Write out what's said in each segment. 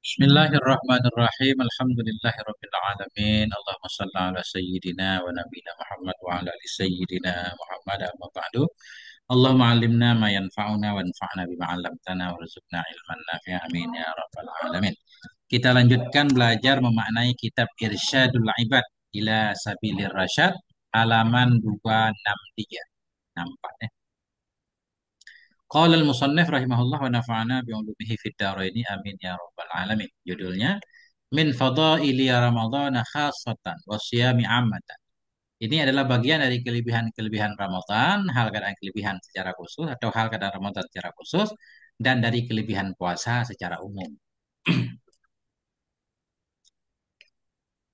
Bismillahirrahmanirrahim. Alhamdulillahirabbil alamin. Allahumma shalli ala sayyidina wa nabiyina Muhammad wa ala ali sayyidina Muhammad amma ba'du. Allahumma 'allimna ma yanfa'una wanfa'na bima 'allamtana warzuqna ilman nafi'a amin ya rabbal alamin. Kita lanjutkan belajar memaknai kitab Irsyadul Ibad ila Sabilir Rasyad halaman 263. Nampak ya? Qala al-musannif rahimahullah wa nafa'ana bi 'ulumihi fid dharain amin ya rabbal alamin. Judulnya min fadaili Ramadan khassatan wa siyami ammatan. Ini adalah bagian dari kelebihan-kelebihan Ramadan, hal keadaan kelebihan secara khusus atau hal keadaan Ramadan secara khusus dan dari kelebihan puasa secara umum.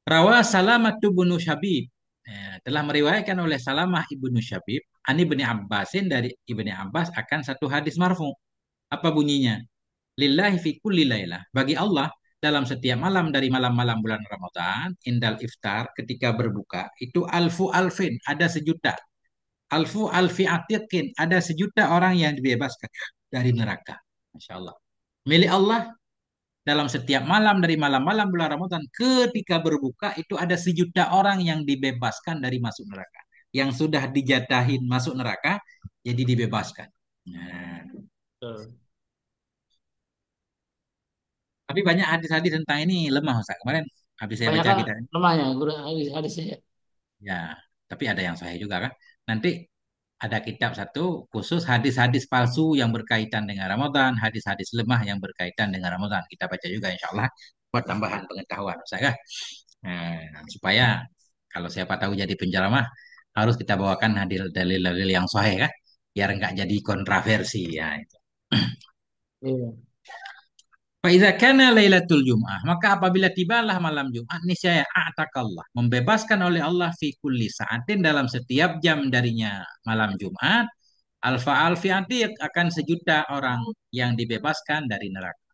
Rawa Salamah ibnu Syabib, telah meriwayatkan oleh Salamah ibnu Syabib ani ibni Abbasin dari ibni Abbas akan satu hadis marfu. Apa bunyinya? Lillahi fi kulli lailah. Bagi Allah dalam setiap malam dari malam-malam bulan Ramadan, indal iftar ketika berbuka itu alfu alfin, ada sejuta. Alfu alfi atiqin, ada sejuta orang yang dibebaskan dari neraka. Masya Allah. Milik Allah dalam setiap malam dari malam-malam bulan Ramadan ketika berbuka itu ada sejuta orang yang dibebaskan dari masuk neraka. Yang sudah dijatahin masuk neraka jadi dibebaskan. Nah, Betul. tapi banyak hadis-hadis tentang ini lemah Ustaz. Kemarin habis saya Banyak baca kan kita. lemahnya guru hadisnya. Ya, tapi ada yang sahih juga kan. Nanti ada kitab satu khusus hadis-hadis palsu yang berkaitan dengan Ramadan, hadis-hadis lemah yang berkaitan dengan Ramadan. Kita baca juga insya Allah buat tambahan pengetahuan Ustaz kan. Supaya kalau siapa tahu jadi penceramah harus kita bawakan hadil dalil-dalil yang sahih kan, biar nggak jadi kontroversi ya itu. Iya. Faiza kana lailatul Jum'ah, maka apabila tibalah malam Jumat, niscaya a'takallah, membebaskan oleh Allah fi kulli sa'atin dalam setiap jam darinya malam Jumat, alfa alfi atiq akan sejuta orang yang dibebaskan dari neraka.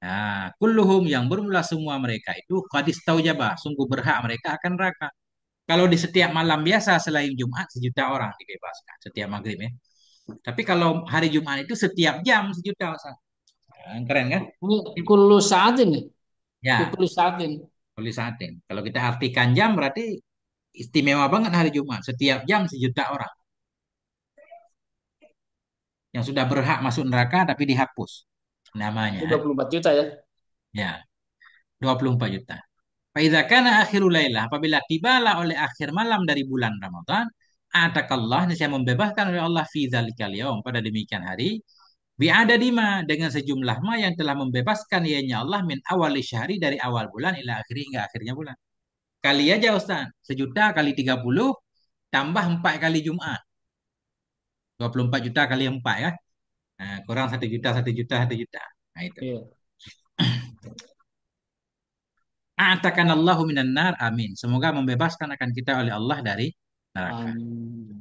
Nah, kulluhum yang bermula semua mereka itu qadis taujabah, sungguh berhak mereka akan neraka. Kalau di setiap malam biasa selain Jumat sejuta orang dibebaskan setiap maghrib ya. Tapi kalau hari Jumat itu setiap jam sejuta. Ustaz. Keren kan? Ini kullu saatin nih. Di Ya, kullu saatin. tulis saatin. Kalau kita artikan jam berarti istimewa banget hari Jumat. Setiap jam sejuta orang yang sudah berhak masuk neraka tapi dihapus namanya. 24 juta ya. Ya, 24 juta. Faiza kana akhirul lailah, apabila tibalah oleh akhir malam dari bulan Ramadan, atakallah, saya membebaskan oleh Allah fi dzalikal yaum, pada demikian hari, biada dima, dengan sejumlah ma yang telah membebaskan ianya Allah min awal syahri, dari awal bulan ila akhiri, hingga akhirnya bulan. Kali aja Ustaz, sejuta kali 30 tambah 4 kali Jumat. 24 juta kali 4 ya. Nah, kurang 1 juta, 1 juta, 1 juta. Nah itu. Iya. A'takan Allahu minan nar, amin. Semoga membebaskan akan kita oleh Allah dari neraka. Amin.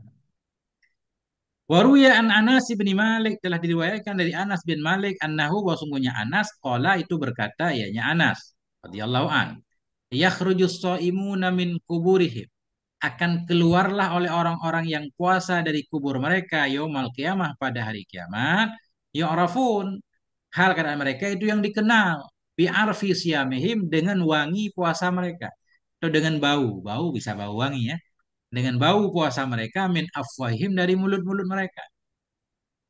Waruya an Anas bin Malik, telah diriwayatkan dari Anas bin Malik annahu, bahwa sungguhnya Anas qala, itu berkata, ianya Anas radhiyallahu an, yakhrujus shaimuna min kuburihim, akan keluarlah oleh orang-orang yang puasa dari kubur mereka yaumal qiyamah, pada hari kiamat, yu'rafun, hal keadaan mereka itu yang dikenal, bi'arfi siyamihim, dengan wangi puasa mereka, atau dengan bau, bau bisa bau wangi ya, dengan bau puasa mereka, min afwahim, dari mulut-mulut mereka,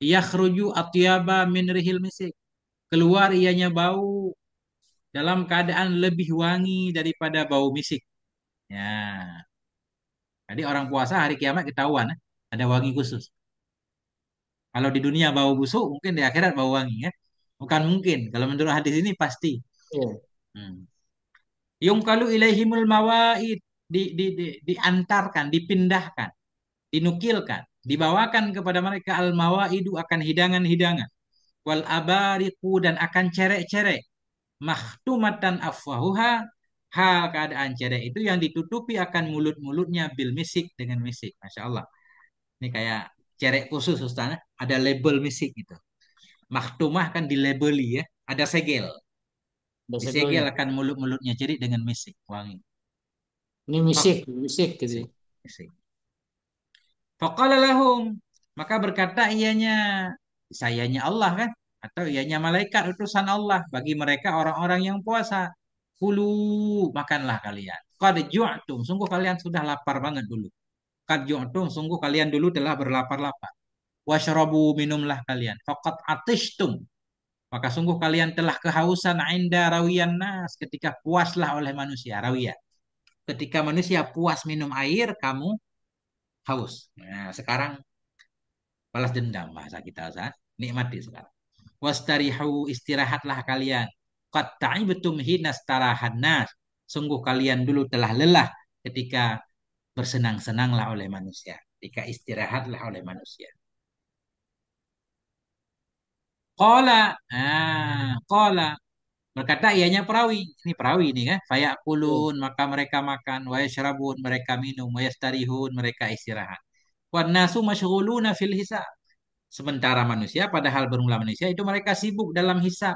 yakhruju atyaba min rihil misik, keluar ianya bau dalam keadaan lebih wangi daripada bau misik ya. Jadi orang puasa hari kiamat ketahuan ada wangi khusus. Kalau di dunia bau busuk, mungkin di akhirat bau wangi ya. Bukan mungkin. Kalau menurut hadis ini pasti. Iya. Hmm. Yungkalu ilaihimul mawaid, diantarkan, dipindahkan, dinukilkan, dibawakan kepada mereka al mawaidu, akan hidangan-hidangan, wal abariku, dan akan cerek-cerek, mahtumatan afwahuha, hal keadaan cerek itu yang ditutupi akan mulut-mulutnya bil misik, dengan misik. Masya Allah. Ini kayak cerek khusus Ustaz, ada label misik gitu. Mahtumah kan dilabeli ya, ada segel. Ada Disegel segelnya. akan mulut-mulutnya jadi dengan misik wangi. Ini Fak, misik, misik gitu. misik, misik. Faqala lahum, maka berkata ianya, sayanya Allah kan, atau ianya malaikat utusan Allah bagi mereka orang-orang yang puasa. Kulu, makanlah kalian. Qad ju'tum, sungguh kalian sudah lapar banget dulu. Qad ju'tum, sungguh kalian dulu telah berlapar-lapar. Washrabu, minumlah kalian. Faqad atishtum, maka sungguh kalian telah kehausan inda rawiyan nas, ketika puaslah oleh manusia. Rawiyah, ketika manusia puas minum air, kamu haus. Nah, sekarang balas dendam bahasa kita, Ustaz. Nikmati sekarang. Wastarihu, istirahatlah kalian. Qad ta'ibtum hina starahan nas. Sungguh kalian dulu telah lelah ketika bersenang-senanglah oleh manusia. Ketika istirahatlah oleh manusia. Qala, berkata ianya perawi. Ini perawi ini kan. Iya. Fayakulun, maka mereka makan. Wa yashrabun, mereka minum. Wa yastarihun, mereka istirahat. Wan nasu masyghuluna fil hisab. Sementara manusia, padahal bermula manusia itu mereka sibuk dalam hisab.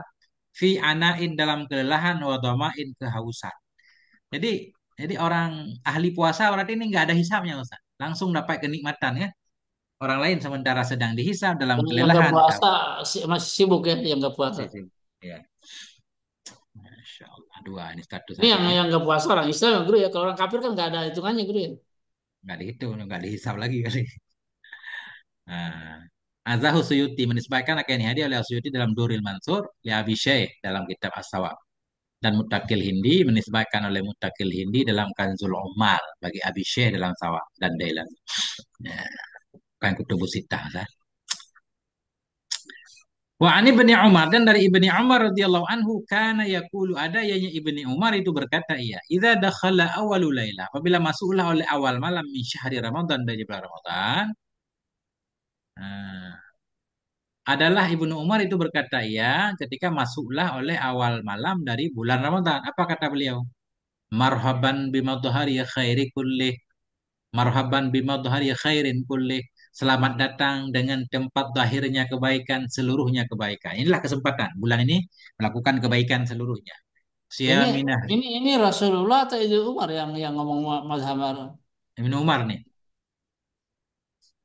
Fi anain, dalam kelelahan, wa dhamain, kehausan. Jadi orang ahli puasa berarti ini nggak ada hisabnya, Ustaz. Langsung dapat kenikmatan ya. Orang lain sementara sedang dihisab dalam Yang nggak kelelahan. puasa masih sibuk ya, yang nggak puasa. Masih sibuk. Ya. Masya Allah. Dua ini status Ini apa yang ini? yang nggak puasa orang Islam ya, guru ya. Kalau orang kafir kan nggak ada hitungannya, guru ya. Nggak dihitung, nggak dihisab lagi kali. Nah, Azahu Suyuti menisbahkan akan ini hadiah oleh Suyuti dalam Duril Mansur, li Abi Syekh dalam kitab As-Sawab. Dan Mutakil Hindi menisbahkan oleh Mutakil Hindi dalam Kanzul Umar bagi Abi Syekh dalam Sawab dan Dailan. Ya, bukan kutubu sitah. Kan? Wa ani ibni Umar, dan dari ibni Umar radhiyallahu anhu kana yaqulu, ada yanya ibni Umar itu berkata, iya idza dakhala awwalu laila, apabila masuklah oleh awal malam min syahri Ramadan, dari bulan Ramadan. Nah, adalah ibnu Umar itu berkata, iya ketika masuklah oleh awal malam dari bulan Ramadan, apa kata beliau? Marhaban bimadhari khairi kulli, marhaban bimadhari khairin kulli, selamat datang dengan tempat zahirnya kebaikan, seluruhnya kebaikan. Inilah kesempatan bulan ini melakukan kebaikan seluruhnya. Ini Siaminah, ini Rasulullah atau itu Umar yang ngomong mazhab Ibnu Umar nih.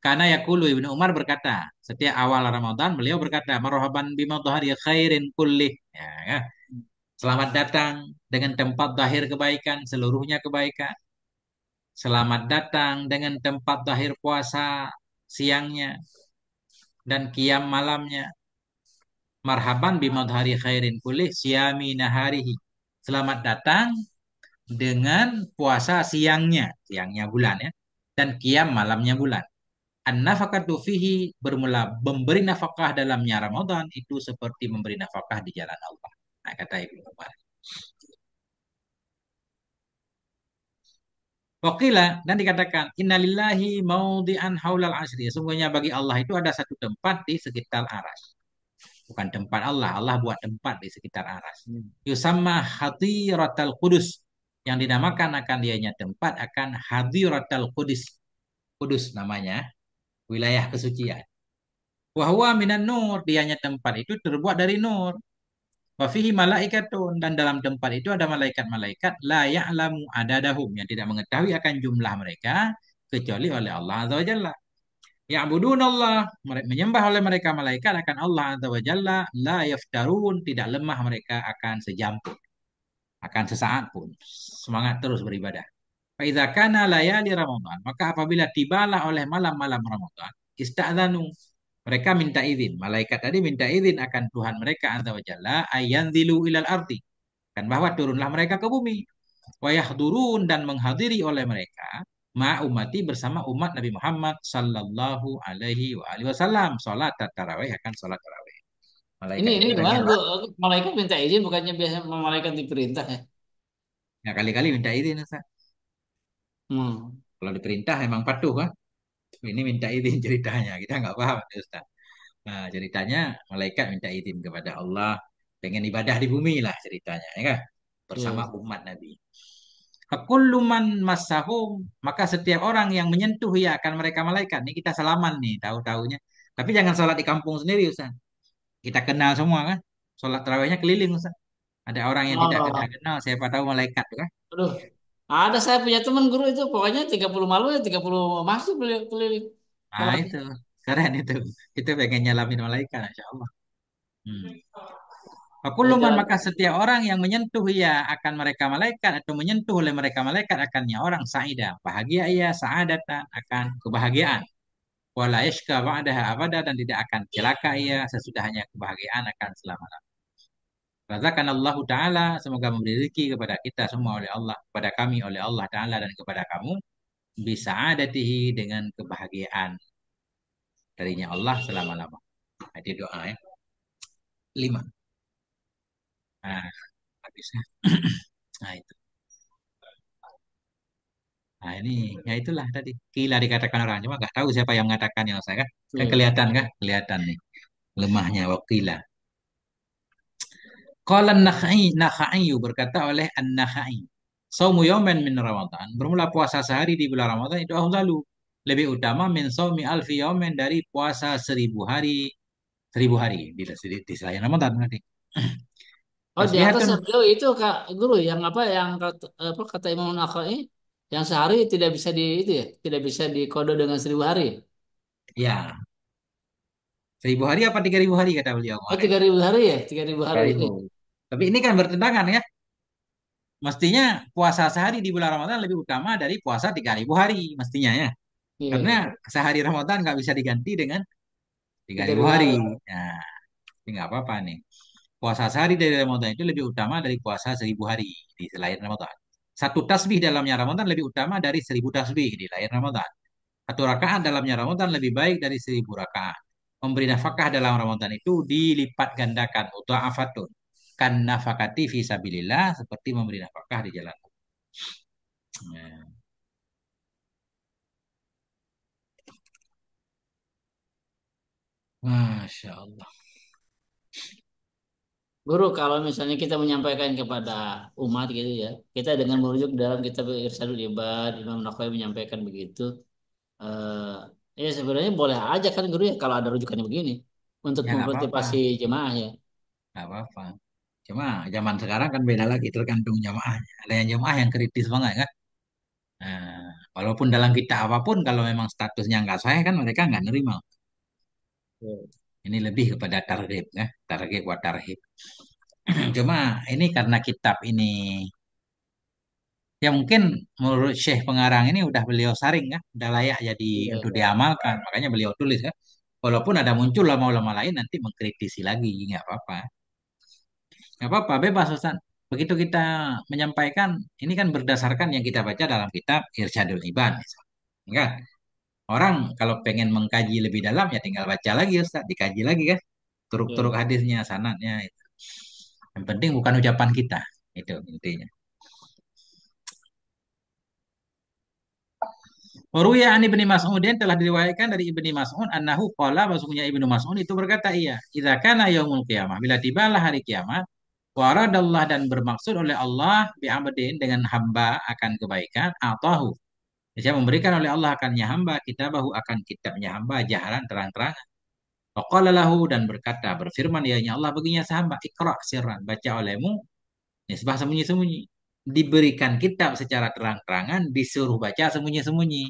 Karena Yaqulu, Ibnu Umar berkata, setiap awal Ramadan beliau berkata, marhaban bimadhari khairin kulli. Ya, ya. Selamat datang dengan tempat zahir kebaikan, seluruhnya kebaikan. Selamat datang dengan tempat zahir puasa siangnya dan qiyam malamnya. Marhaban bimadhari khairin kulih siyami naharihi. Selamat datang dengan puasa siangnya, siangnya bulan ya, dan qiyam malamnya bulan. An-nafaqatu fihi, bermula memberi nafkah dalamnya Ramadan itu seperti memberi nafkah di jalan Allah. Nah, kata Ibnu Umar. Waqila, dan dikatakan innalillahi maudhi'an haulal asri. Sungguhnya bagi Allah itu ada satu tempat di sekitar aras. Bukan tempat Allah, Allah buat tempat di sekitar aras. Hmm. Yusamma hadiratal Qudus, yang dinamakan akan dianya tempat akan hadiratal Qudus. Kudus namanya, wilayah kesucian. Wahwa minan nur, dianya tempat itu terbuat dari nur. Wafihi malaikatun, dan dalam tempat itu ada malaikat-malaikat la ya'lamu adadahum, yang tidak mengetahui akan jumlah mereka kecuali oleh Allah Azza wa Jalla. Ya'budun Allah, menyembah oleh mereka malaikat akan Allah Azza wa Jalla, la yaftarun, tidak lemah mereka akan sejam pun, akan sesaat pun, semangat terus beribadah. Fa idza kana layali Ramadan, maka apabila tibalah oleh malam-malam Ramadan, istadzanu, mereka minta izin. Malaikat tadi minta izin akan Tuhan mereka Azza wa Jalla, ayanzilu ilal ardi, kan bahwa turunlah mereka ke bumi. Wa yahdurun, dan menghadiri oleh mereka ma umati, bersama umat Nabi Muhammad sallallahu alaihi wa alihi wasallam, salat tarawih, akan salat tarawih. Ini Malaikat itu ini hanya gimana? Gua malaikat minta izin bukannya biasa malaikat diperintah ya? ya kali-kali minta izin Ustaz. Hmm. Kalau diperintah emang patuh kan. Ini minta izin ceritanya. Kita nggak paham Ustaz. Nah, ceritanya malaikat minta izin kepada Allah, pengen ibadah di bumi lah ceritanya, ya kan? Bersama Iya. umat Nabi. Fakulluman masahum, maka setiap orang yang menyentuh ya akan mereka malaikat. Ini kita salaman nih, tahu-taunya. Tapi jangan sholat di kampung sendiri, Ustaz. Kita kenal semua kan. Sholat tarawihnya keliling, Ustaz. Ada orang yang tidak kita Oh, kenal, siapa tahu malaikat tuh kan. aduh. Ada saya punya teman guru itu pokoknya 30 malu ya 30 masuk keliling Nah sholat. itu, keren itu. Itu pengen nyalamin malaikat, Insya Allah. Hmm. Nah, itu Fakuluman maka setiap orang yang menyentuh ia akan mereka malaikat atau menyentuh oleh mereka malaikat akannya orang saida bahagia ia sa'adatan akan kebahagiaan wala yashqa ba'daha abada dan tidak akan celaka ia sesudahnya kebahagiaan akan selama-lamanya. Razakan Allah Ta'ala semoga memberi rezeki kepada kita semua oleh Allah kepada kami oleh Allah Ta'ala dan kepada kamu bisa adatihi dengan kebahagiaan darinya Allah selama-lama. Jadi doa ya. 5. Nah, habisnya. Nah, itu. Nah, ini ya itulah tadi. Gila dikatakan orang cuma nggak tahu siapa yang mengatakan yang saya kan. Kan tuh. kelihatan kan? Kelihatan nih lemahnya wakila. Qala Nakhai berkata oleh An-Nakhai. Saumu yawman min Ramadan. Bermula puasa sehari di bulan Ramadan itu afdalu. Lebih utama min saumi alfi yawmin dari puasa 1000 hari. 1000 hari di selain Ramadan nanti. Oh, di atas Tasbihatun. beliau itu Kak Guru yang apa yang kata, apa kata Imam Nawawi yang sehari tidak bisa di itu ya, tidak bisa dikode dengan 1000 hari. Ya, 1000 hari apa 3000 hari kata beliau Oh, kemarin. 3000 hari ya, 3000 hari. 3000. Tapi ini kan bertentangan ya. Mestinya puasa sehari di bulan Ramadan lebih utama dari puasa 3000 hari mestinya ya. Karena Iya, sehari Ramadan nggak bisa diganti dengan tiga tiga ribu ribu hari. hari. Nah, ini nggak apa-apa nih. Puasa sehari dari Ramadan itu lebih utama dari puasa 1000 hari di selain Ramadan. Satu tasbih dalamnya Ramadan lebih utama dari 1000 tasbih di lain Ramadan. Satu rakaat dalamnya Ramadan lebih baik dari 1000 rakaat. Memberi nafkah dalam Ramadan itu dilipat gandakan afatun. Kan nafakati fi sabilillah seperti memberi nafkah di jalan. Nah, Masya Allah. Guru, kalau misalnya kita menyampaikan kepada umat gitu ya, kita dengan merujuk dalam kitab Irsyadul Ibad, Imam Nawawi menyampaikan begitu. Ya sebenarnya boleh aja kan Guru ya kalau ada rujukannya begini untuk Ya nggak apa-apa. memotivasi jemaah ya. Nggak apa-apa. Cuma zaman sekarang kan beda lagi tergantung jamaahnya. Ada yang jamaah yang kritis banget kan. Nah, walaupun dalam kita apapun kalau memang statusnya nggak sahih kan mereka nggak nerima. Ya. Ini lebih kepada targhib ya, targhib wa tarhib. Cuma ini karena kitab ini ya mungkin menurut Syekh pengarang ini udah beliau saring ya, udah layak jadi untuk Iya. diamalkan. Makanya beliau tulis ya. Walaupun ada muncul lama-lama lain nanti mengkritisi lagi, nggak apa-apa. Nggak apa-apa, bebas Ustaz. Begitu kita menyampaikan, ini kan berdasarkan yang kita baca dalam kitab Irsyadul Ibad. Misalnya. Enggak? Orang kalau pengen mengkaji lebih dalam ya tinggal baca lagi Ustaz, dikaji lagi kan. Turuk-turuk Ya. hadisnya, sanadnya itu. Yang penting bukan ucapan kita. Itu intinya. Waruya an Ibni Mas'udin telah diriwayatkan dari Ibni Mas'ud annahu qala maksudnya Ibnu Mas'ud itu berkata iya, idza kana yaumul qiyamah bila tibalah hari kiamat waradallah dan bermaksud oleh Allah bi'abdin dengan hamba akan kebaikan atahu. Dia memberikan oleh Allah akannya hamba kitabahu akan kitabnya hamba jaharan terang-terang. Waqala lahu dan berkata berfirman dianya Allah baginya sahamba ikra sirran baca olehmu nisbah sembunyi-sembunyi. Diberikan kitab secara terang-terangan disuruh baca sembunyi-sembunyi.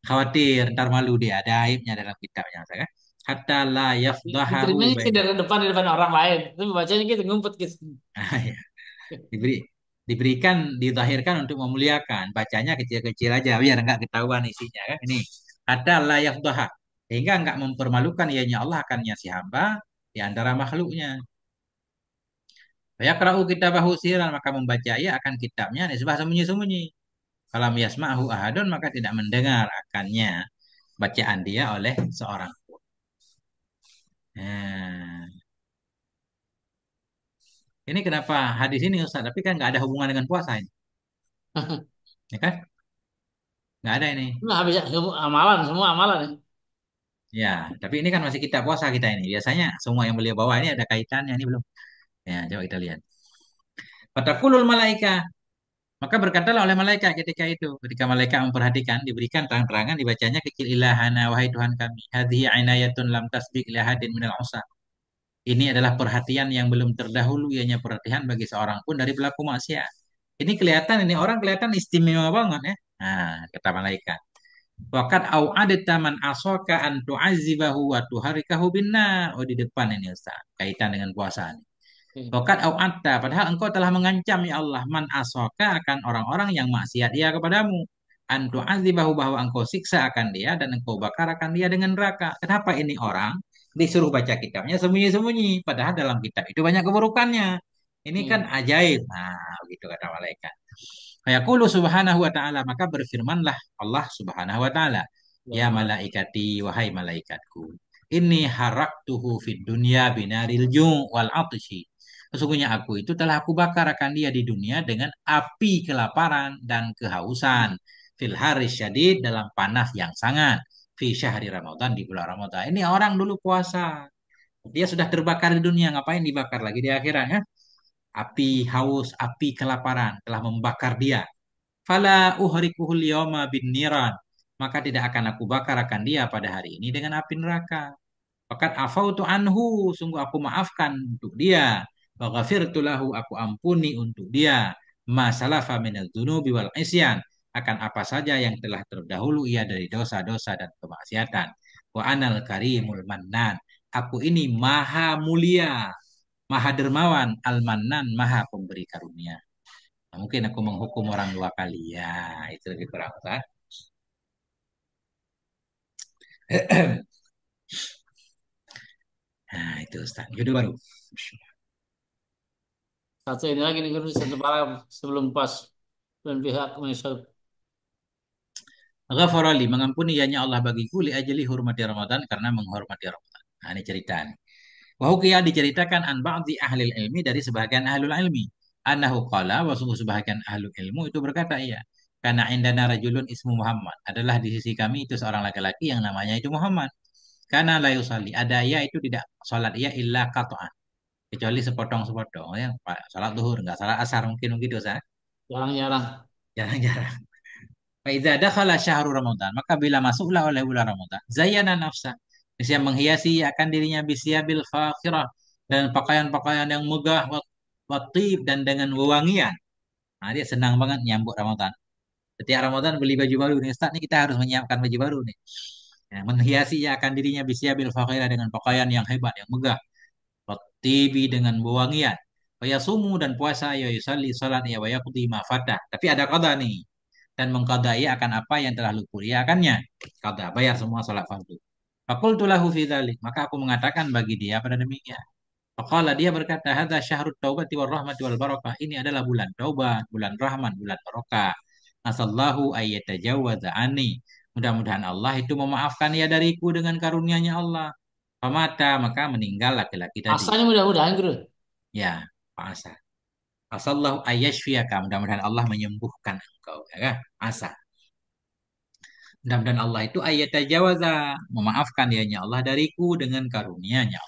Khawatir ntar malu dia ada aibnya dalam kitabnya saya kan. Hatta la yafdahahu Diterimanya sih baina. dari depan di depan orang lain. Tapi bacanya gitu ngumpet gitu. Diberi diberikan dizahirkan untuk memuliakan bacanya kecil-kecil aja biar nggak ketahuan isinya kan ini ada layak doha sehingga nggak mempermalukan ianya Allah akannya si hamba di antara makhluknya ya kerau kita bahu siran maka membaca ia akan kitabnya nisbah sembunyi-sembunyi kalau yasma'hu ahadun maka tidak mendengar akannya bacaan dia oleh seorang nah, ini kenapa hadis ini Ustaz tapi kan nggak ada hubungan dengan puasa ini ya kan nggak ada ini. Nah, bisa semua amalan, semua amalan ya. Ya, tapi ini kan masih kita puasa kita ini. Biasanya semua yang beliau bawa ini ada kaitannya ini belum? Ya, coba kita lihat. Fatakulul malaika. Maka berkatalah oleh malaikat ketika itu, ketika malaikat memperhatikan, diberikan terang-terangan, dibacanya kecil ilahana, wahai Tuhan kami. Hadhihi inayatun lam tasbik lahadin minal usa. Ini adalah perhatian yang belum terdahulu, ianya perhatian bagi seorang pun dari pelaku maksiat. Ini kelihatan, ini orang kelihatan istimewa banget ya. Nah, kata malaikat. Waqad au'adta man asaka an tu'azzibahu wa tuharikahu binnar. Oh, di depan ini Ustaz, kaitan dengan puasa ini. Oke. Waqad au'adta, padahal engkau telah mengancam ya Allah man asaka akan orang-orang yang maksiat dia kepadamu. An tu'azzibahu, bahwa engkau siksa akan dia dan engkau bakar akan dia dengan neraka. Kenapa ini orang disuruh baca kitabnya sembunyi-sembunyi, padahal dalam kitab itu banyak keburukannya. Ini kan Hmm. ajaib. Nah, begitu kata malaikat. Fayaqulu subhanahu wa ta'ala, maka berfirmanlah Allah subhanahu wa ta'ala, ya Alhamdulillah. malaikati, wahai malaikatku, ini haraktuhu fid dunya binaril ju' wal atshi. Sesungguhnya aku itu telah aku bakar akan dia di dunia dengan api kelaparan dan kehausan. Fil haris syadid, dalam panas yang sangat. Fi syahri Ramadan, di bulan Ramadan. Ini orang dulu puasa. Dia sudah terbakar di dunia, ngapain dibakar lagi di akhirat ya? Api haus, api kelaparan telah membakar dia. Fala uhrikuhul yawma bin niran. Maka tidak akan aku bakar akan dia pada hari ini dengan api neraka. Fakat afautu anhu, sungguh aku maafkan untuk dia. Wa ghafirtu lahu, aku ampuni untuk dia. Masalafa minadz dzunubi wal isyan, akan apa saja yang telah terdahulu ia dari dosa-dosa dan kemaksiatan. Wa anal karimul mannan. Aku ini maha mulia, maha dermawan, al-mannan, maha pemberi karunia. Nah, mungkin aku menghukum orang dua kali. Ya, itu lebih kurang, Ustaz. Nah, itu Ustaz. Judul baru. Satu ini lagi nih guru, satu paragraf sebelum pas dan pihak menyusul. Ghafarali, mengampuni ianya Allah bagiku li ajli hurmati Ramadan, karena menghormati Ramadan. Nah, ini cerita nih. Wahukia diceritakan an ba'di ahli ilmi, dari sebagian ahlul ilmi. Annahu qala, wa sungguh sebagian ahlul ilmu itu berkata, iya. Karena indana rajulun ismu Muhammad. Adalah di sisi kami itu seorang laki-laki yang namanya itu Muhammad. Karena la yusalli. Ada ia itu tidak salat ia illa qata'an. Kecuali sepotong-sepotong. Ya, salat duhur, enggak salat asar mungkin begitu, Ustaz. Jarang-jarang. Jarang-jarang. Faiza dakhala syahrul Ramadan, maka bila masuklah oleh bulan Ramadan, zayyana nafsa. Dia menghiasi akan dirinya bisyabil fakhirah, dan pakaian-pakaian yang megah, watib, dan dengan wewangian. Nah, dia senang banget nyambut Ramadan. Setiap Ramadan beli baju baru nih, Ustaz, nih kita harus menyiapkan baju baru nih. Ya, menghiasi akan dirinya bisyabil fakhirah, dengan pakaian yang hebat, yang megah, watibi, dengan wewangian. Wayasumu, dan puasa, ya yusalli salat, ya wayaqdi ma fatah. Tapi ada qada nih, dan mengqadai akan apa yang telah luput ia akannya. Qada, bayar semua salat fardu. Fakultu lahu fi dzalik, maka aku mengatakan bagi dia pada demikian. Faqala, dia berkata, hadza syahrut taubati war rahmati wal barakah. Ini adalah bulan taubat, bulan rahmat, bulan barakah. Nasallahu ayyatajawwadza anni. Mudah-mudahan Allah itu memaafkan ia dariku dengan karunia-Nya Allah. Pamata, maka meninggal laki-laki tadi. Asalnya mudah-mudahan guru. Ya, Pak Asa. Asallahu ayyashfiyaka. Mudah-mudahan Allah menyembuhkan engkau. Ya, kan? Asa. Mudah-mudahan Allah itu ayat tajawaza, memaafkan dianya Allah dariku dengan karunia-Nya.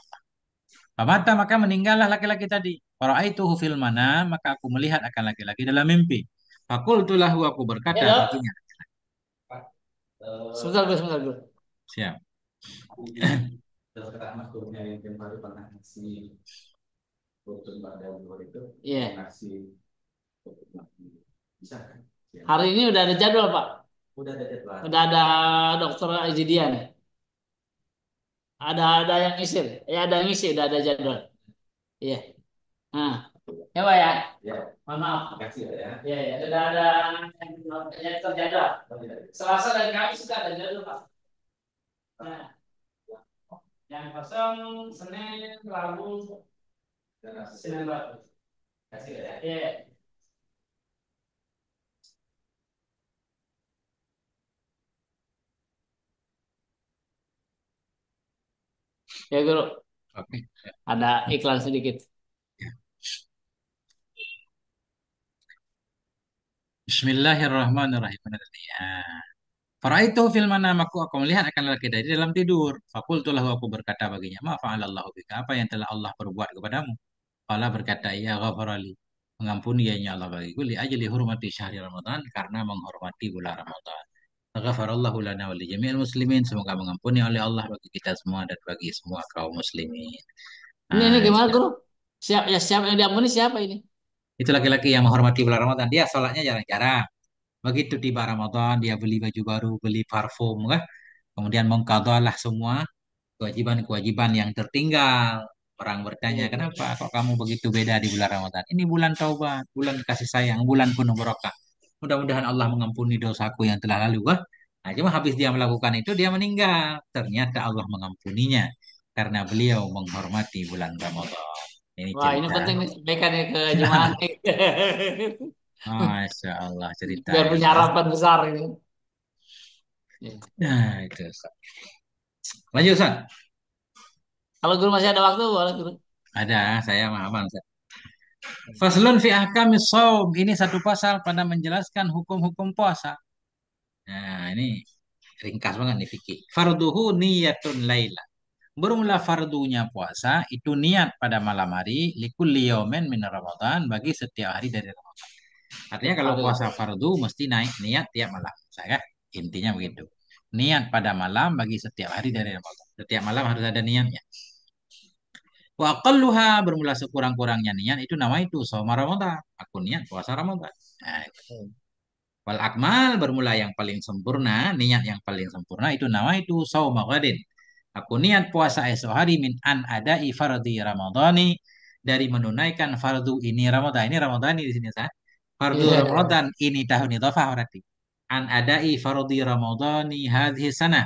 Famata, maka meninggallah laki-laki tadi. Faraaituhu fil mana, maka aku melihat akan laki-laki dalam mimpi. Fakultu lahu, aku Ya berkata dok. baginya. Sebentar guru, sebentar guru. Siap. Iya. Hari ini udah ada jadwal Pak. Udah ada dokter Azidian. Ada yang isi. Ya ada yang isi, udah ada jadwal. Iya. Nah, ya Pak ya. Mohon maaf. Iya, ya. Sudah ada yang terjadwal. Selasa dan Kamis sudah ada jadwal Pak. Nah, yang kosong Senin, Rabu, Senin Rabu. Iya. Ya guru, Oke. ada iklan sedikit. Bismillahirrahmanirrahim. Ya. Faraitu fil manam, aku melihat akan laki dari dalam tidur. Fakultu lahu, aku berkata baginya, ma fa'alallahu bika, apa yang telah Allah perbuat kepadamu? Allah berkata, ya ghafarali, mengampuni ya Allah bagiku, li ajli hurmati syahri Ramadan, karena menghormati bulan Ramadan. Ghafarallahu lana wa li jami'il muslimin, semoga mengampuni oleh Allah bagi kita semua dan bagi semua kaum muslimin. Ini Nah, gimana guru? Siapa yang diampuni siapa ini? itu laki-laki yang menghormati bulan Ramadan. Dia sholatnya jarang-jarang. Begitu tiba Ramadan, dia beli baju baru, beli parfum, kan? Kemudian mengqadhalah semua kewajiban-kewajiban yang tertinggal. Orang bertanya, Iya. kenapa kok kamu begitu beda di bulan Ramadan? Ini bulan taubat, bulan kasih sayang, bulan penuh barokah. Mudah-mudahan Allah mengampuni dosaku yang telah lalu. Wah. Nah, cuma habis dia melakukan itu, dia meninggal. Ternyata Allah mengampuninya karena beliau menghormati bulan Ramadan. Ini Wah, ini cerita. penting nih sampaikan ya ke jemaah nih. Masya Allah, cerita Biar yang punya harapan besar ini. Ya. Nah, itu. Ustaz. Lanjut, Ustaz. Kalau guru masih ada waktu, boleh guru. Ada, saya aman, Ustaz. Faslun fi ahkamis shaum. Ini satu pasal pada menjelaskan hukum-hukum puasa. Nah, ini ringkas banget nih fikih. Farduhu niyatun laila. Bermula fardunya puasa itu niat pada malam hari likulli yaumin min Ramadan bagi setiap hari dari Ramadan. Artinya Tiap kalau hari. puasa fardu mesti naik niat tiap malam. Saya intinya begitu. Niat pada malam bagi setiap hari dari Ramadan. Setiap malam harus ada niatnya. Wa aqalluha bermula sekurang-kurangnya niat itu nama itu saum Ramadan. Aku niat puasa Ramadan. Nah, Hmm. wal akmal bermula yang paling sempurna, niat yang paling sempurna itu nama itu saum ghadin. Aku niat puasa esok hari min an adai fardhi Ramadhani dari menunaikan fardu ini Ramadan. Ini Ramadan di sini saya. Fardu Iya, iya. Ramadan ini tahun idhafah berarti. An adai fardhi Ramadhani hadhihi sana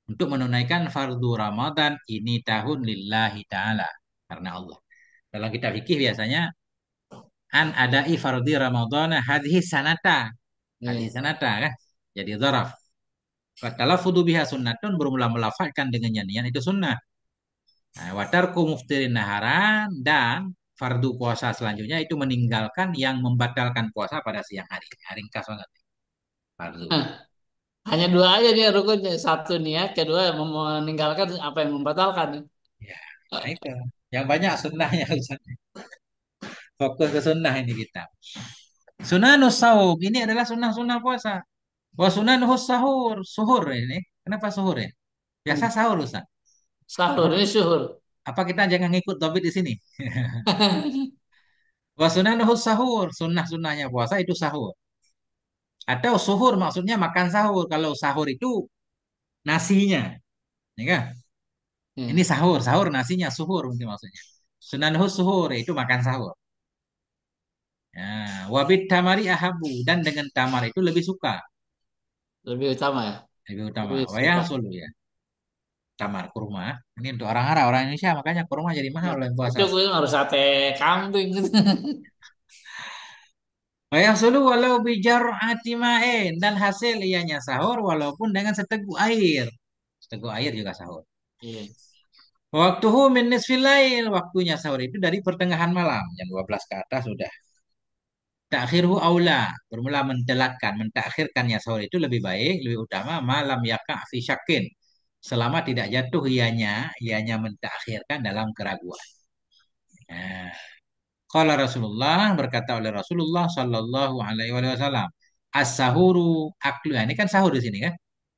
untuk menunaikan fardu Ramadan ini tahun lillahi taala karena Allah. Dalam kitab fikih biasanya an adai fardhi Ramadhana hadhihi sanata. Hadhihi Iya. sanata kan. Jadi dzaraf. Talaffudu biha sunnatun bermula melafalkan dengan nyanyian itu sunnah. Nah, watarku muftirin naharan dan fardu puasa selanjutnya itu meninggalkan yang membatalkan puasa pada siang hari. Ringkas banget. Fardu. Hah, hanya dua aja nih rukunnya. Satu niat, kedua meninggalkan apa yang membatalkan. Ya, nah itu. Yang banyak sunnahnya. Fokus ke sunnah ini kita. Sunanus saum. Ini adalah sunnah-sunnah puasa. Wa sunanuhus sahur. Suhur ini. Kenapa suhur ya? Biasa Hmm. sahur Ustaz. Sahur Apa, ini syuhur. apa kita jangan ngikut topik di sini? Wa sunanuhus sahur. Sunnah-sunnahnya puasa itu sahur. Atau suhur maksudnya makan sahur. Kalau sahur itu nasinya. Ya kan? Ini Ya. sahur. Sahur nasinya. Suhur mungkin maksudnya. Sunanuhus suhur. Itu makan sahur. Ya, wabit tamari ahabu. Dan dengan tamar itu lebih suka. Lebih utama ya. Lebih utama. Lebih Wayah suka. sulu ya. Tamar kurma. Ini untuk orang Arab, orang Indonesia makanya kurma jadi mahal Nah, loh yang puasa. itu gue harus sate kambing gitu. Wayah sulu walau bijar atimain dan hasil ianya sahur walaupun dengan seteguk air. Seteguk air juga sahur. Iya. Waktuhu min nisfil lail. Waktunya sahur itu dari pertengahan malam. Jam 12 ke atas sudah. Takhirhu aula. Bermula mentelatkan, mentakhirkannya sahur itu lebih baik, lebih utama malam yaka fi syakin. Selama tidak jatuh ianya mentakhirkan dalam keraguan. Nah, Qala Rasulullah berkata oleh Rasulullah Shallallahu Alaihi Wasallam, as-sahuru aklu. Nah, ini kan sahur di sini kan?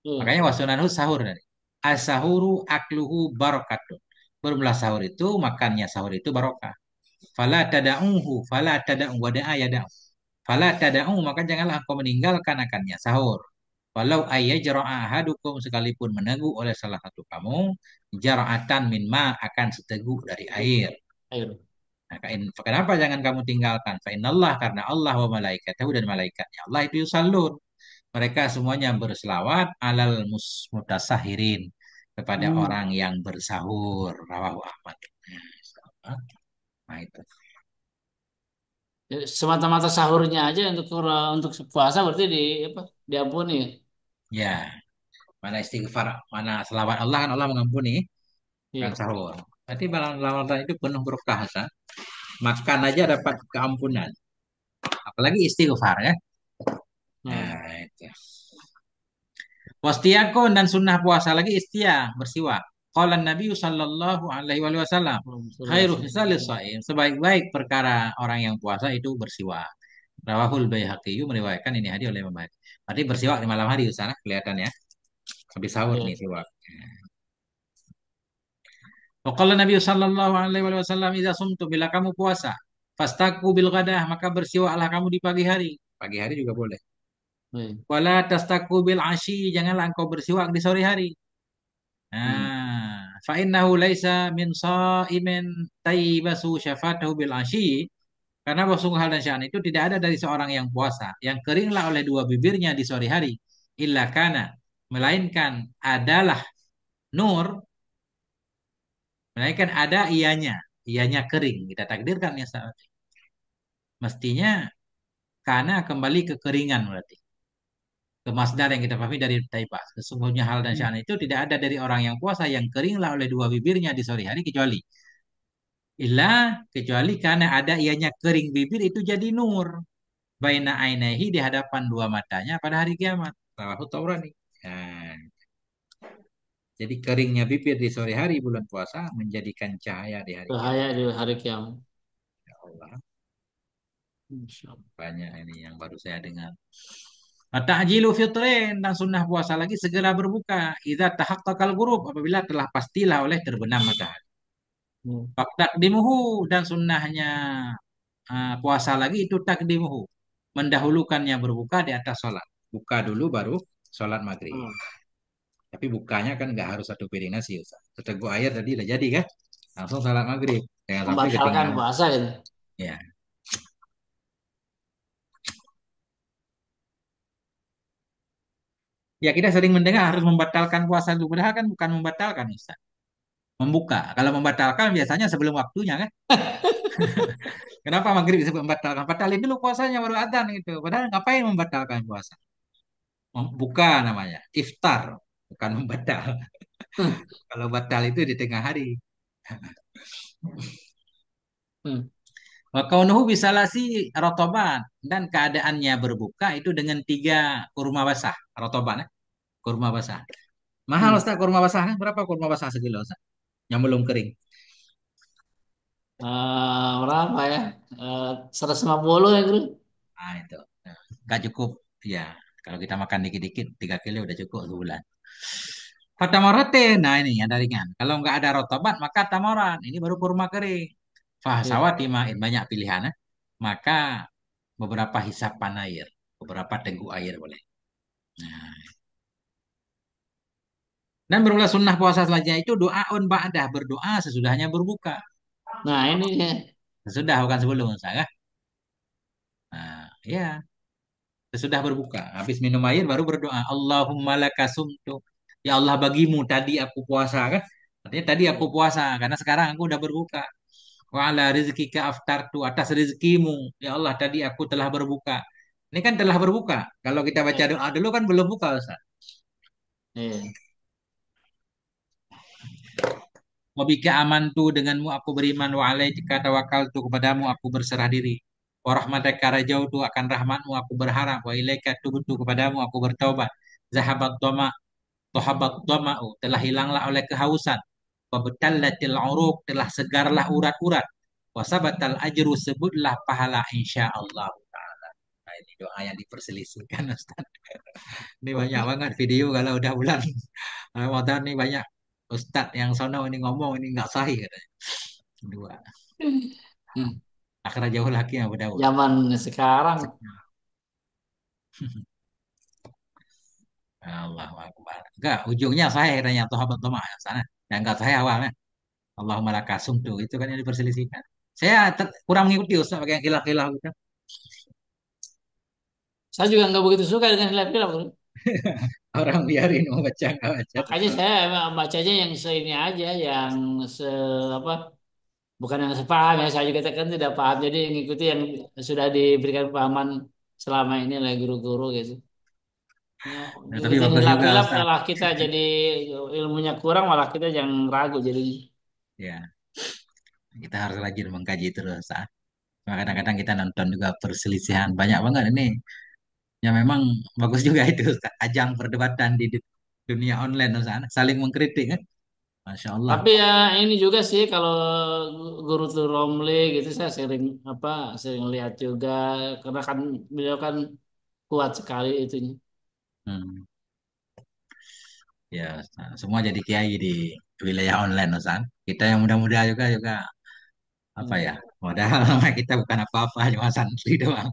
Iya. Makanya wasunanhu sahur tadi. As-sahuru akluhu barokatun. Bermula sahur itu makannya sahur itu barokah. Fala tada'u wada'a yada'u. Fala tada'u maka janganlah engkau meninggalkan akannya sahur. Walau ayyajra'a ahadukum sekalipun meneguk oleh salah satu kamu jara'atan min ma akan seteguk dari air. Ayo. Nah, kenapa jangan kamu tinggalkan? Fa'inallah karena Allah wa malaikatahu dan malaikatnya Allah itu yusallun. Mereka semuanya berselawat alal mutasahirin kepada Hmm. orang yang bersahur. Rawahu Ahmad. Nah, itu. Jadi, semata-mata sahurnya aja untuk puasa berarti apa? Diampuni ya. Ya, mana istighfar, mana selawat Allah kan Allah mengampuni kan Iya. sahur. Berarti malam Ramadan itu penuh berkah, Ustaz. Makan aja dapat keampunan. Apalagi istighfar ya. Nah, Nah, itu. Wastiakon dan sunnah puasa lagi istiak bersiwak. Qala Nabi sallallahu alaihi wasallam, khairu hisalis shaim, sebaik-baik perkara orang yang puasa itu bersiwak. Rawahul Baihaqi meriwayatkan ini hadis oleh Imam Baihaqi. Berarti bersiwak di malam hari Ustaz, kelihatan ya. Habis sahur nih iya. siwak. Waqala Nabi sallallahu alaihi wasallam, "Idza sumtu bila kamu puasa, fastaku bil ghadah, maka bersiwaklah kamu di pagi hari." Pagi hari juga boleh. Baik. Wala tastaku bil asyi, janganlah engkau bersiwak di sore hari. Hmm. Fa innahu laisa min shaimin tayyibasu syafatahu bil asyi. Karena bahwa sungguh hal dan sya'an itu tidak ada dari seorang yang puasa yang keringlah oleh dua bibirnya di sore hari. Illa kana, melainkan adalah nur, melainkan ada ianya, ianya kering. Kita takdirkan ya saat. Mestinya karena kembali ke keringan berarti. Ke masdar yang kita pahami dari taibas. Sesungguhnya hal dan Hmm. sya'an itu tidak ada dari orang yang puasa yang keringlah oleh dua bibirnya di sore hari kecuali. Kecuali karena ada ianya kering bibir itu jadi nur. Baina ainaihi di hadapan dua matanya pada hari kiamat. Rawahu Tabrani. Nah, jadi keringnya bibir di sore hari bulan puasa menjadikan cahaya di hari Bahaya kiamat. di hari kiamat. Ya Allah, Insya Allah. banyak ini yang baru saya dengar. Ta'jilu fitrin dan sunnah puasa lagi segera berbuka. Idza tahaqqaqal ghurub apabila telah pastilah oleh terbenam matahari. Hmm. Takdimuhu dan sunnahnya puasa lagi itu takdimuhu. Mendahulukannya berbuka di atas sholat. Buka dulu baru sholat maghrib. Oh, Tapi bukanya kan nggak harus satu piring nasi, Ustaz. Seteguk air tadi udah jadi kan? Langsung salat maghrib. Jangan sampai membatalkan ketinggalan. puasa itu. Ya, ya kita sering mendengar harus membatalkan puasa itu. Padahal kan bukan membatalkan, Ustaz. Membuka. Kalau membatalkan biasanya sebelum waktunya kan? Kenapa maghrib disebut membatalkan? Batalin dulu puasanya baru adzan gitu. Padahal ngapain membatalkan puasa? Buka namanya. Iftar. Bukan membatal. Kalau batal itu di tengah hari. Hmm. Wa kaunuhu bisalasi rotoban dan keadaannya berbuka itu dengan tiga kurma basah rotoban ya, kurma basah. Mahal Hmm. Ustaz kurma basah kan? Berapa kurma basah sekilo Ustaz? Yang belum kering. Berapa ya? 150 ya, Bro? Nah itu. Nah, nggak cukup. Ya, kalau kita makan dikit-dikit 3 kilo udah cukup sebulan. Fatamarote, nah ini yang ringan. Kalau nggak ada rotoban maka tamaran. Ini baru kurma kering. Iya. Fahsawati main banyak pilihan ya. Maka beberapa hisapan air, beberapa teguk air boleh. Nah, dan berulah sunnah puasa selanjutnya itu doaun ba'dah berdoa sesudahnya berbuka. Nah, ini dia. Sesudah bukan sebelum saya. Nah, ya, sesudah berbuka. Habis minum air baru berdoa. Allahumma laka sumtu. Ya Allah bagimu tadi aku puasa kan? Artinya tadi aku puasa karena sekarang aku udah berbuka. Wa ala rizkika aftartu atas rezekimu. Ya Allah tadi aku telah berbuka. Ini kan telah berbuka. Kalau kita baca Iya. doa dulu kan belum buka Ustaz. Iya. Wabika amantu denganmu aku beriman wa alaika tawakkaltu kepadamu aku berserah diri. Wa rahmataka rajautu akan rahmatmu aku berharap wa ilaika tubtu kepadamu aku bertobat. Zahabat dhama Tohabat dhama'u telah hilanglah oleh kehausan. Wa batallatil uruq telah segarlah urat-urat. Wa sabatal ajru sebutlah pahala insyaallah taala. Nah, ini doa yang diperselisihkan Ustaz. Ini banyak banget video kalau udah bulan Ramadan nih banyak Ustadz yang sono ini ngomong ini nggak sahih katanya. Dua. Hmm. Akhirnya jauh lagi yang Daud. Zaman sekarang. Allahu Akbar. Enggak, ujungnya saya katanya Tohabat Toma sana. Dan enggak saya awalnya. Allahumma lakasum tuh. Itu kan yang diperselisihkan. Saya kurang mengikuti Ustaz pakai yang kilah-kilah gitu. Saya juga nggak begitu suka dengan film-film, Bro. Orang biarin mau baca nggak baca Makanya tetap. saya emang bacanya yang se ini aja, yang se apa? Bukan yang sepaham ya. Saya juga kan tidak paham. Jadi ngikuti yang sudah diberikan pahaman selama ini oleh guru-guru gitu. Ya, Nah, tapi ngikutin bagus juga hilaf-hilaf Ustaz. malah kita jadi ilmunya kurang, malah kita yang ragu jadi. Ya, kita harus rajin mengkaji terus Ustaz. Cuma kadang-kadang kita nonton juga perselisihan banyak banget ini. Ya memang bagus juga itu Ustaz. Ajang perdebatan di dunia online Ustaz. Saling mengkritik kan. Masya Allah. Tapi ya ini juga sih kalau guru tuh Romli gitu saya sering apa sering lihat juga karena kan beliau kan kuat sekali itunya. Hmm. Ya, semua jadi kiai di wilayah online, Ustaz. Kita yang muda-muda juga apa Hmm. ya? Modal kita bukan apa-apa, cuma santri doang.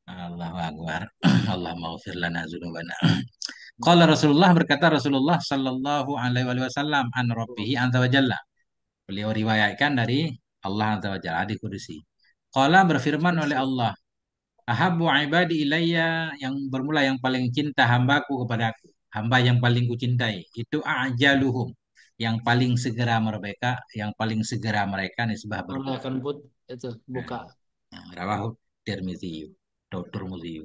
Allahu Akbar. Allah maghfir lana dzunubana. Qala Rasulullah, berkata Rasulullah sallallahu alaihi wasallam an Rabbih azza wa jalla. Beliau riwayatkan dari Allah azza wa jalla di kudusi. Qala, berfirman oleh Allah, Ahabbu ibadi ilayya, yang bermula yang paling cinta hambaku kepadaku. Hamba yang paling kucintai. Itu ajaluhum. Yang paling segera mereka, yang paling segera mereka nisbah Orang berbuat. akan put itu Nah, buka. rawahu Tirmidzi. Tirmidzi.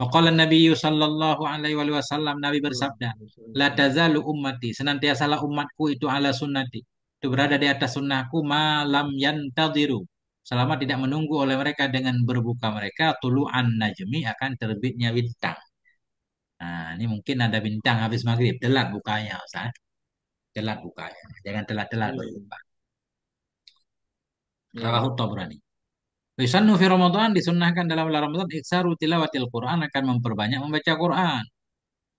Waqala Nabi sallallahu alaihi wasallam, Nabi bersabda, La tazalu ummati, senantiasalah umatku itu ala sunnati. Itu berada di atas sunnahku malam yantadiru. Selama tidak menunggu oleh mereka dengan berbuka mereka, tulu'an najmi, akan terbitnya bintang. Nah, ini mungkin ada bintang habis maghrib. Telat bukanya, Ustaz. Telat bukanya. Jangan telat-telat Hmm. berbuka. Ya. Rawahu Tabrani. Yusannu fi Ramadan, disunnahkan dalam bulan Ramadan iksaru tilawatil Quran, akan memperbanyak membaca Quran.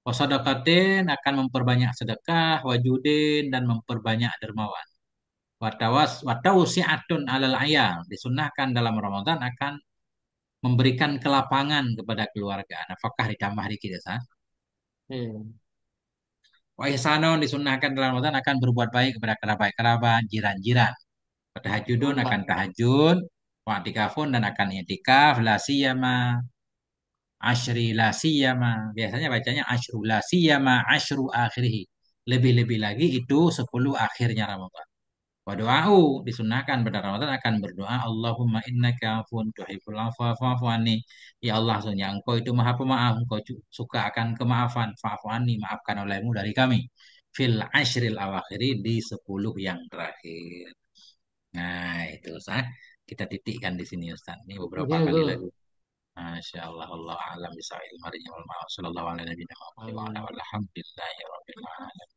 Wasadaqatin, akan memperbanyak sedekah, wajudin, dan memperbanyak dermawan. Watausiatun alal ayal, disunnahkan dalam Ramadan akan memberikan kelapangan kepada keluarga. Nafkah ditambah dikit ya, Sah. Iya. Wa ihsanon, disunnahkan dalam Ramadan akan berbuat baik kepada kerabat-kerabat, jiran-jiran. Tahajudun, akan Mantap. tahajud, wa'tikafun, dan akan i'tikaf, la siyama Ashri la siyama. Biasanya bacanya ashru la siyama ashru akhirih. Lebih-lebih lagi itu 10 akhirnya Ramadan. Wa doa'u, disunahkan pada Ramadan akan berdoa, Allahumma innaka afun tuhibbul afwa fa'fu anni. Ya Allah, sesungguhnya Engkau itu Maha Pemaaf, Engkau suka akan kemaafan, fa'fu anni, maafkan olehmu dari kami. Fil ashril awakhiri, di 10 yang terakhir. Nah, itu Ustaz. Kita titikkan di sini Ustaz. Ini beberapa Iya, kali lagi. Gul. Masya Allah, Allah alam bisa ilmu wal ma'af. Sallallahu alaihi wa sallam. Amin. Alhamdulillahi rabbil alamin.